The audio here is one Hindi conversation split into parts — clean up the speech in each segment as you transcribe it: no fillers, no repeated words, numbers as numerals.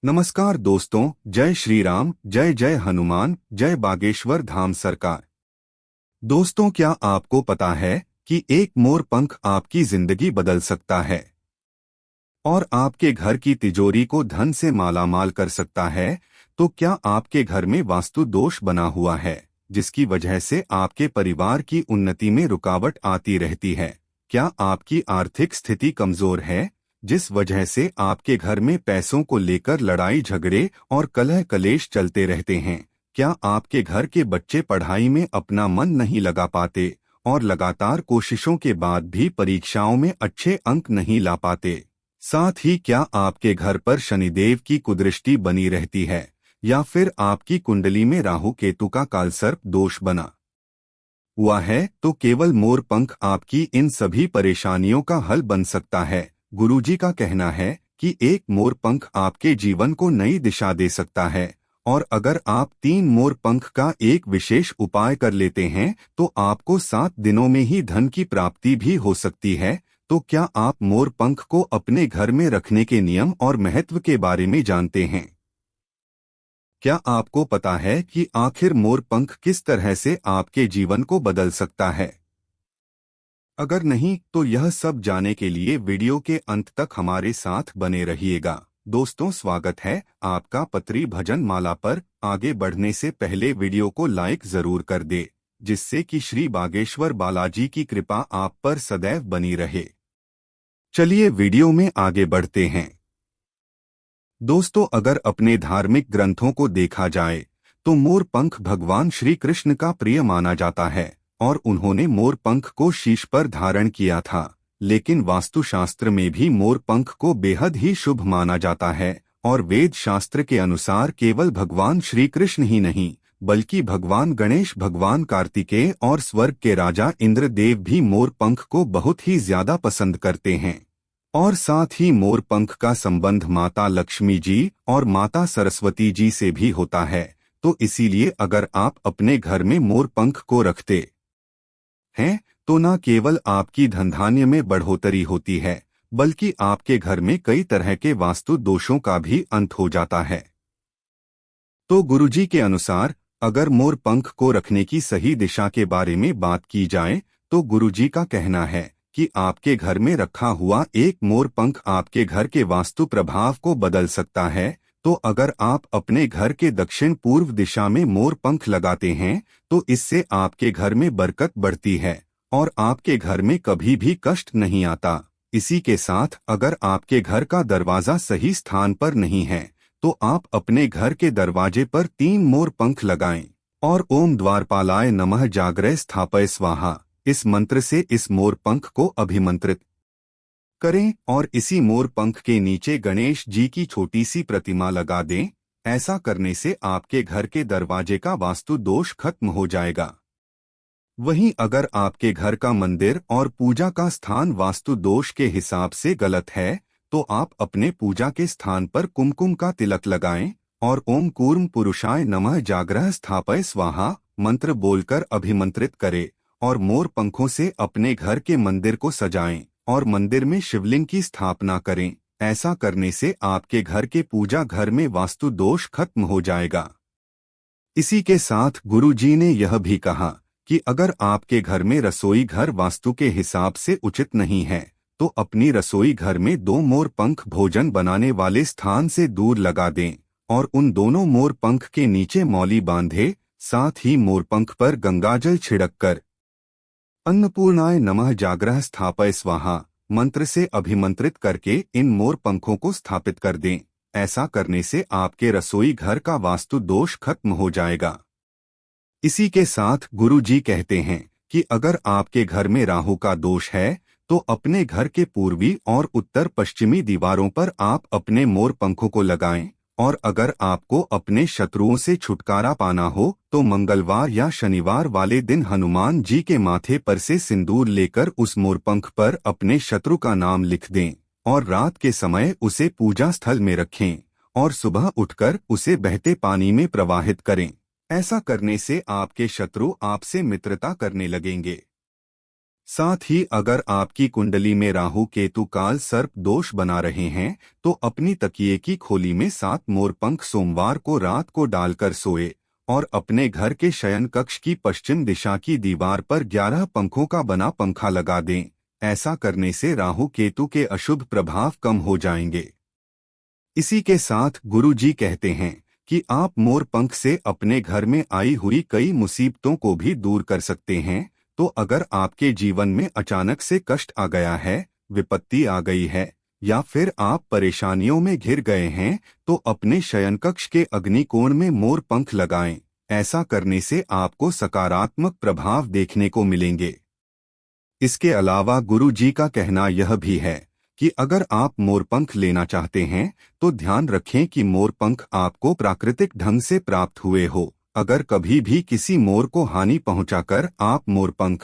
नमस्कार दोस्तों, जय श्री राम, जय जय हनुमान, जय बागेश्वर धाम सरकार। दोस्तों, क्या आपको पता है कि एक मोर पंख आपकी जिंदगी बदल सकता है और आपके घर की तिजोरी को धन से मालामाल कर सकता है। तो क्या आपके घर में वास्तु दोष बना हुआ है जिसकी वजह से आपके परिवार की उन्नति में रुकावट आती रहती है? क्या आपकी आर्थिक स्थिति कमजोर है जिस वजह से आपके घर में पैसों को लेकर लड़ाई झगड़े और कलह कलेश चलते रहते हैं? क्या आपके घर के बच्चे पढ़ाई में अपना मन नहीं लगा पाते और लगातार कोशिशों के बाद भी परीक्षाओं में अच्छे अंक नहीं ला पाते? साथ ही क्या आपके घर पर शनिदेव की कुदृष्टि बनी रहती है या फिर आपकी कुंडली में राहु केतु का कालसर्प दोष बना हुआ है? तो केवल मोर पंख आपकी इन सभी परेशानियों का हल बन सकता है। गुरुजी का कहना है कि एक मोर पंख आपके जीवन को नई दिशा दे सकता है और अगर आप 3 मोर पंख का एक विशेष उपाय कर लेते हैं तो आपको 7 दिनों में ही धन की प्राप्ति भी हो सकती है। तो क्या आप मोर पंख को अपने घर में रखने के नियम और महत्व के बारे में जानते हैं? क्या आपको पता है कि आखिर मोर पंख किस तरह से आपके जीवन को बदल सकता है? अगर नहीं तो यह सब जानने के लिए वीडियो के अंत तक हमारे साथ बने रहिएगा। दोस्तों, स्वागत है आपका पत्री भजन माला पर। आगे बढ़ने से पहले वीडियो को लाइक जरूर कर दे जिससे कि श्री बागेश्वर बालाजी की कृपा आप पर सदैव बनी रहे। चलिए वीडियो में आगे बढ़ते हैं। दोस्तों, अगर अपने धार्मिक ग्रंथों को देखा जाए तो मोर पंख भगवान श्री कृष्ण का प्रिय माना जाता है और उन्होंने मोर पंख को शीश पर धारण किया था। लेकिन वास्तुशास्त्र में भी मोर पंख को बेहद ही शुभ माना जाता है और वेद शास्त्र के अनुसार केवल भगवान श्री कृष्ण ही नहीं बल्कि भगवान गणेश, भगवान कार्तिकेय और स्वर्ग के राजा इंद्रदेव भी मोर पंख को बहुत ही ज्यादा पसंद करते हैं। और साथ ही मोर पंख का संबंध माता लक्ष्मी जी और माता सरस्वती जी से भी होता है। तो इसीलिए अगर आप अपने घर में मोर पंख को रखते हैं तो न केवल आपकी धनधान्य में बढ़ोतरी होती है बल्कि आपके घर में कई तरह के वास्तु दोषों का भी अंत हो जाता है। तो गुरुजी के अनुसार अगर मोर पंख को रखने की सही दिशा के बारे में बात की जाए तो गुरुजी का कहना है कि आपके घर में रखा हुआ एक मोर पंख आपके घर के वास्तु प्रभाव को बदल सकता है। तो अगर आप अपने घर के दक्षिण पूर्व दिशा में मोर पंख लगाते हैं तो इससे आपके घर में बरकत बढ़ती है और आपके घर में कभी भी कष्ट नहीं आता। इसी के साथ अगर आपके घर का दरवाजा सही स्थान पर नहीं है तो आप अपने घर के दरवाजे पर 3 मोर पंख लगाएं और ओम द्वारपालाय नमः जागृय स्थापय स्वाहा इस मंत्र से इस मोर पंख को अभिमंत्रित करें और इसी मोर पंख के नीचे गणेश जी की छोटी सी प्रतिमा लगा दें। ऐसा करने से आपके घर के दरवाजे का वास्तु दोष खत्म हो जाएगा। वहीं अगर आपके घर का मंदिर और पूजा का स्थान वास्तु दोष के हिसाब से गलत है तो आप अपने पूजा के स्थान पर कुमकुम का तिलक लगाएं और ओम कूर्म पुरुषाय नमः जागृह स्थापय स्वाहा मंत्र बोलकर अभिमंत्रित करें और मोर पंखों से अपने घर के मंदिर को सजाएं और मंदिर में शिवलिंग की स्थापना करें। ऐसा करने से आपके घर के पूजा घर में वास्तु दोष खत्म हो जाएगा। इसी के साथ गुरुजी ने यह भी कहा कि अगर आपके घर में रसोई घर वास्तु के हिसाब से उचित नहीं है तो अपनी रसोई घर में 2 मोर पंख भोजन बनाने वाले स्थान से दूर लगा दें और उन दोनों मोर पंख के नीचे मौली बांधे। साथ ही मोर पंख पर गंगाजल छिड़क कर अन्नपूर्णाय नमः जागृह स्थापय स्वाहा मंत्र से अभिमंत्रित करके इन मोर पंखों को स्थापित कर दें। ऐसा करने से आपके रसोई घर का वास्तु दोष खत्म हो जाएगा। इसी के साथ गुरु जी कहते हैं कि अगर आपके घर में राहु का दोष है तो अपने घर के पूर्वी और उत्तर पश्चिमी दीवारों पर आप अपने मोर पंखों को लगाएं और अगर आपको अपने शत्रुओं से छुटकारा पाना हो तो मंगलवार या शनिवार वाले दिन हनुमान जी के माथे पर से सिंदूर लेकर उस मोरपंख पर अपने शत्रु का नाम लिख दें और रात के समय उसे पूजा स्थल में रखें और सुबह उठकर उसे बहते पानी में प्रवाहित करें। ऐसा करने से आपके शत्रु आपसे मित्रता करने लगेंगे। साथ ही अगर आपकी कुंडली में राहु केतु काल सर्प दोष बना रहे हैं तो अपनी तकिए की खोली में 7 मोरपंख सोमवार को रात को डालकर सोए और अपने घर के शयन कक्ष की पश्चिम दिशा की दीवार पर 11 पंखों का बना पंखा लगा दें। ऐसा करने से राहु केतु के अशुभ प्रभाव कम हो जाएंगे। इसी के साथ गुरुजी कहते हैं कि आप मोरपंख से अपने घर में आई हुई कई मुसीबतों को भी दूर कर सकते हैं। तो अगर आपके जीवन में अचानक से कष्ट आ गया है, विपत्ति आ गई है या फिर आप परेशानियों में घिर गए हैं तो अपने शयनकक्ष के अग्निकोण में मोर पंख लगाएं। ऐसा करने से आपको सकारात्मक प्रभाव देखने को मिलेंगे। इसके अलावा गुरु जी का कहना यह भी है कि अगर आप मोरपंख लेना चाहते हैं तो ध्यान रखें कि मोरपंख आपको प्राकृतिक ढंग से प्राप्त हुए हो। अगर कभी भी किसी मोर को हानि पहुंचाकर आप मोरपंख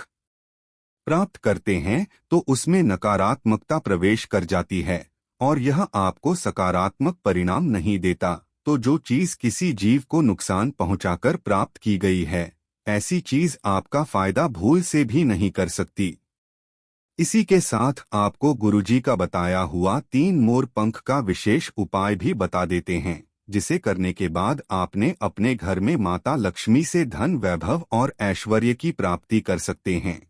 प्राप्त करते हैं तो उसमें नकारात्मकता प्रवेश कर जाती है और यह आपको सकारात्मक परिणाम नहीं देता। तो जो चीज किसी जीव को नुकसान पहुंचाकर प्राप्त की गई है, ऐसी चीज आपका फायदा भूल से भी नहीं कर सकती। इसी के साथ आपको गुरुजी का बताया हुआ 3 मोर पंख का विशेष उपाय भी बता देते हैं, जिसे करने के बाद आपने अपने घर में माता लक्ष्मी से धन वैभव और ऐश्वर्य की प्राप्ति कर सकते हैं।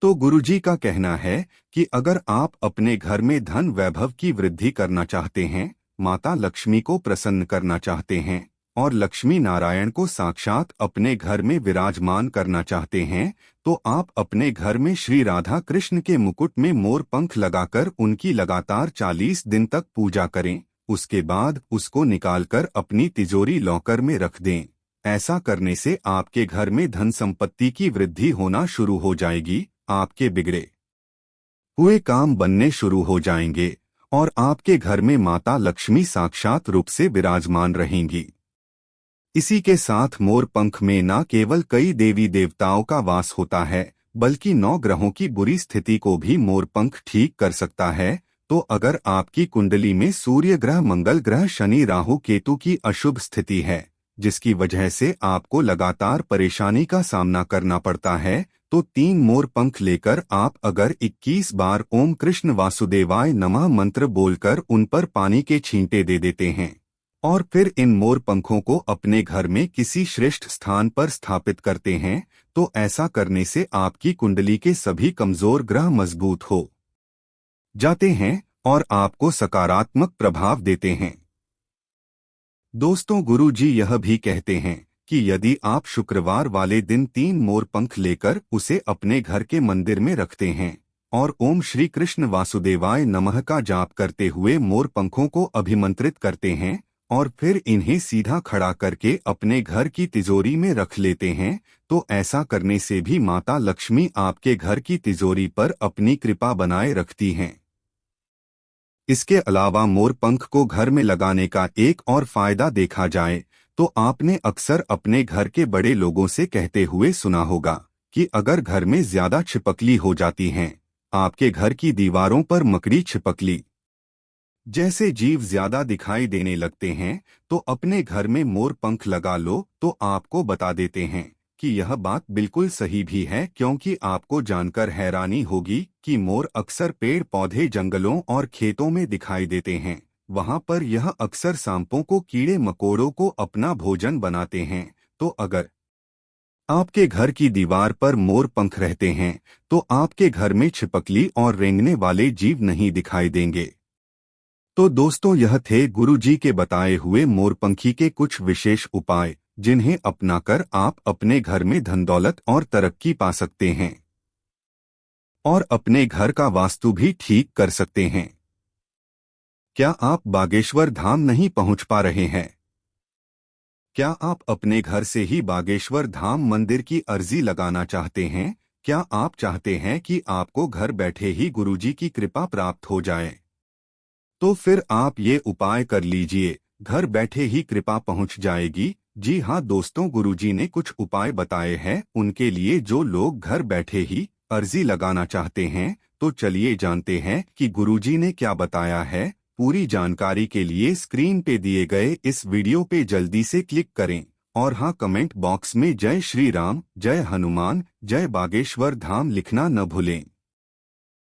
तो गुरुजी का कहना है कि अगर आप अपने घर में धन वैभव की वृद्धि करना चाहते हैं, माता लक्ष्मी को प्रसन्न करना चाहते हैं और लक्ष्मी नारायण को साक्षात अपने घर में विराजमान करना चाहते हैं, तो आप अपने घर में श्री राधा कृष्ण के मुकुट में मोर पंख लगाकर उनकी लगातार 40 दिन तक पूजा करें। उसके बाद उसको निकालकर अपनी तिजोरी लॉकर में रख दें। ऐसा करने से आपके घर में धन संपत्ति की वृद्धि होना शुरू हो जाएगी, आपके बिगड़े हुए काम बनने शुरू हो जाएंगे और आपके घर में माता लक्ष्मी साक्षात रूप से विराजमान रहेंगी। इसी के साथ मोर पंख में न केवल कई देवी देवताओं का वास होता है, बल्कि 9 ग्रहों की बुरी स्थिति को भी मोर पंख ठीक कर सकता है। तो अगर आपकी कुंडली में सूर्य ग्रह, मंगल ग्रह, शनि, राहु, केतु की अशुभ स्थिति है, जिसकी वजह से आपको लगातार परेशानी का सामना करना पड़ता है, तो 3 मोर पंख लेकर आप अगर 21 बार ओम कृष्ण वासुदेवाय नमः मंत्र बोलकर उन पर पानी के छींटे दे देते हैं और फिर इन मोर पंखों को अपने घर में किसी श्रेष्ठ स्थान पर स्थापित करते हैं, तो ऐसा करने से आपकी कुंडली के सभी कमजोर ग्रह मजबूत हो जाते हैं और आपको सकारात्मक प्रभाव देते हैं। दोस्तों, गुरु जी यह भी कहते हैं कि यदि आप शुक्रवार वाले दिन 3 मोर पंख लेकर उसे अपने घर के मंदिर में रखते हैं और ओम श्री कृष्ण वासुदेवाय नमः का जाप करते हुए मोर पंखों को अभिमंत्रित करते हैं और फिर इन्हें सीधा खड़ा करके अपने घर की तिजोरी में रख लेते हैं, तो ऐसा करने से भी माता लक्ष्मी आपके घर की तिजोरी पर अपनी कृपा बनाए रखती हैं। इसके अलावा मोर पंख को घर में लगाने का एक और फायदा देखा जाए तो आपने अक्सर अपने घर के बड़े लोगों से कहते हुए सुना होगा कि अगर घर में ज्यादा छिपकली हो जाती हैं, आपके घर की दीवारों पर मकड़ी, छिपकली जैसे जीव ज्यादा दिखाई देने लगते हैं, तो अपने घर में मोर पंख लगा लो। तो आपको बता देते हैं कि यह बात बिल्कुल सही भी है, क्योंकि आपको जानकर हैरानी होगी कि मोर अक्सर पेड़ पौधे, जंगलों और खेतों में दिखाई देते हैं। वहां पर यह अक्सर सांपों को, कीड़े मकोड़ों को अपना भोजन बनाते हैं। तो अगर आपके घर की दीवार पर मोर पंख रहते हैं तो आपके घर में छिपकली और रेंगने वाले जीव नहीं दिखाई देंगे। तो दोस्तों, यह थे गुरुजी के बताए हुए मोरपंखी के कुछ विशेष उपाय, जिन्हें अपनाकर आप अपने घर में धन दौलत और तरक्की पा सकते हैं और अपने घर का वास्तु भी ठीक कर सकते हैं। क्या आप बागेश्वर धाम नहीं पहुंच पा रहे हैं? क्या आप अपने घर से ही बागेश्वर धाम मंदिर की अर्जी लगाना चाहते हैं? क्या आप चाहते हैं कि आपको घर बैठे ही गुरुजी की कृपा प्राप्त हो जाए? तो फिर आप ये उपाय कर लीजिए, घर बैठे ही कृपा पहुंच जाएगी। जी हाँ दोस्तों, गुरुजी ने कुछ उपाय बताए हैं उनके लिए जो लोग घर बैठे ही अर्जी लगाना चाहते हैं। तो चलिए जानते हैं कि गुरुजी ने क्या बताया है। पूरी जानकारी के लिए स्क्रीन पे दिए गए इस वीडियो पे जल्दी से क्लिक करें और हाँ, कमेंट बॉक्स में जय श्री राम, जय हनुमान, जय बागेश्वर धाम लिखना न भूलें।